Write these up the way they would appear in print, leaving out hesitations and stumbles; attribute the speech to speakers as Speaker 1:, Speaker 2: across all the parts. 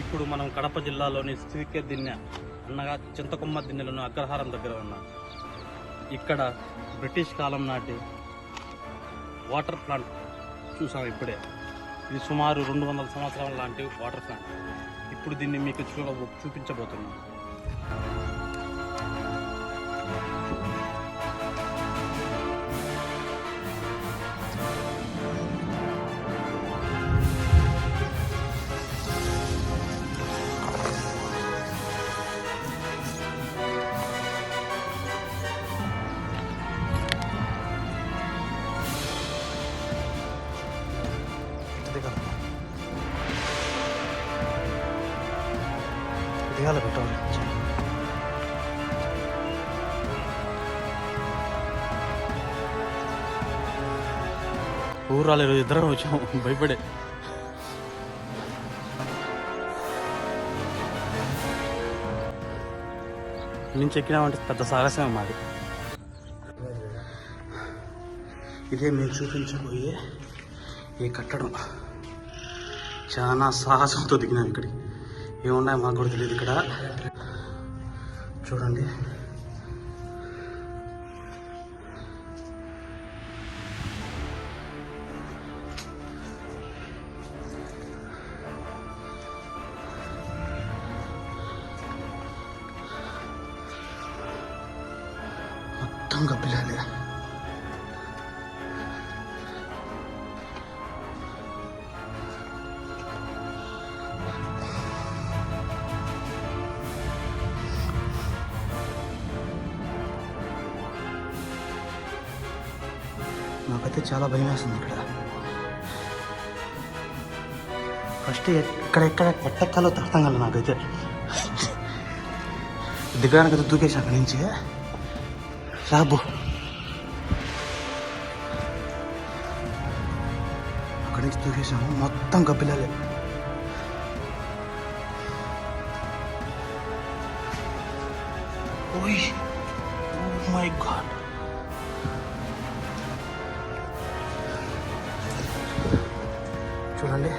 Speaker 1: ఇప్పుడు మనం కడప జిల్లాలోని శ్రీకే దిన్నె అన్నగా చింతకొమ్మ దిన్నెలను అగ్రహారం దగ్గర ఉన్నాం. ఇక్కడ బ్రిటిష్ కాలం నాటి వాటర్ ప్లాంట్ చూసాం. ఇప్పుడే ఇది సుమారు 200 సంవత్సరాల లాంటి వాటర్ ప్లాంట్. ఇప్పుడు దీన్ని మీకు చూపించబోతున్నాం. దిగాలి పెట్టాలి. ఊరు రాలేదు, ఇద్దరం వచ్చాము భయపడే. నుంచి ఎక్కినామంటే పెద్ద సాహసమే మాది. ఇదే మేము చూపించబోయే ఈ కట్టడం. చాలా సాహసంతో దిగినాం. ఇక్కడికి ఏమున్నాయో మాకు కూడా తెలియదు. ఇక్కడ చూడండి, మొత్తం గబ్బిలాలే. నాకైతే చాలా భయం వేస్తుంది. ఇక్కడ ఫస్ట్ ఎక్కడెక్కడ ఎట్టెక్కాలో అర్థం కాదు నాకైతే. దిగడానికి అయితే దూకేసి అక్కడి నుంచి రాబో. అక్కడి నుంచి దూకేసాము. మొత్తం గబ్బిలాలే. ఓయ్ ఓ మై గాడ్. చూడండి,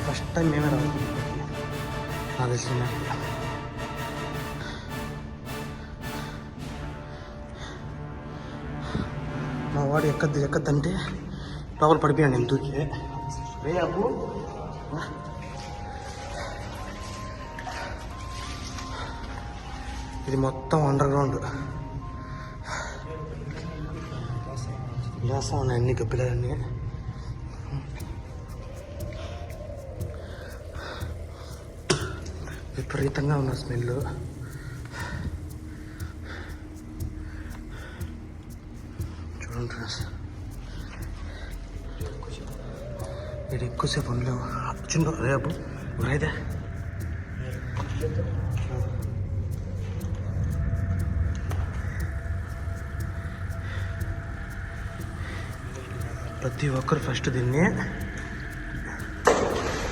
Speaker 1: ఫస్ట్ టైం మేమే రాదు నాకు తెలిసిన. మా వాడు ఎక్కద్దంటే లోపల పడిపోయాను నేను దూకి. అప్పు ఇది మొత్తం అండర్ గ్రౌండ్. గ్లాసం ఉన్నాయి అన్ని గబ్బిలాలన్నీ. విపరీతంగా ఉన్న స్మెల్. చూడండి ఫ్రెండ్స్, ఇది ఎక్కువసేపు ఉండలేము. చిన్న రేపు రైతే ప్రతి ఒక్కరు ఫస్ట్ దీన్ని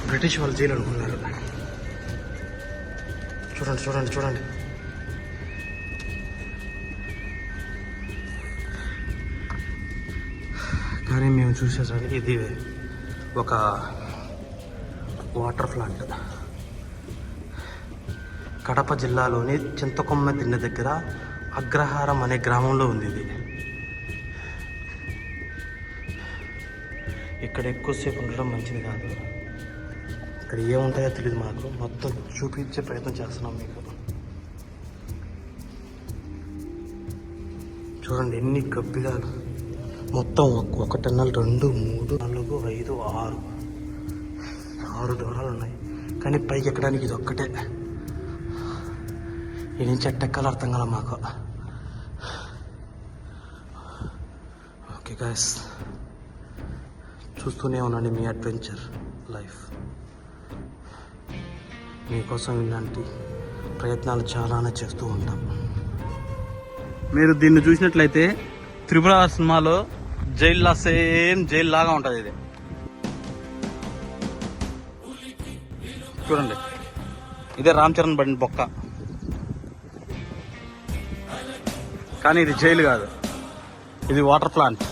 Speaker 1: బ్రిటిష్ వాళ్ళు జైలు అనుకున్నారు. చూడండి చూడండి చూడండి. కానీ మేము చూసేసరికి ఇది ఒక వాటర్ ప్లాంట్. కడప జిల్లాలోని చింతకొమ్మ దిన్నె దగ్గర అగ్రహారం అనే గ్రామంలో ఉంది ఇది. ఇక్కడ ఎక్కువసేపు ఉండడం మంచిది కాదు. ఇక్కడ ఏముంటాయో తెలియదు మాకు. మొత్తం చూపించే ప్రయత్నం చేస్తున్నాం మీకు. చూడండి ఎన్ని గబ్బిలాలు. మొత్తం 1 2 3 4 5 6 దూరాలు ఉన్నాయి. కానీ పైకి ఎక్కడానికి ఇది ఒక్కటే. ఈ నుంచి ఎట్టెక్కాలో అర్థం కాల మాకు. ఓకే గాయ్స్, చూస్తూనే ఉండండి మీ అడ్వెంచర్ లైఫ్. మీకోసం ఇలాంటి ప్రయత్నాలు చాలానే చేస్తూ ఉంటాం. మీరు దీన్ని చూసినట్లయితే త్రిపుర సినిమాలో జైల్లా సేమ్ జైల్ లాగా ఉంటుంది ఇది. చూడండి, ఇదే రామ్ చరణ్ పడిన బొక్క. కానీ ఇది జైలు కాదు, ఇది వాటర్ ప్లాంట్.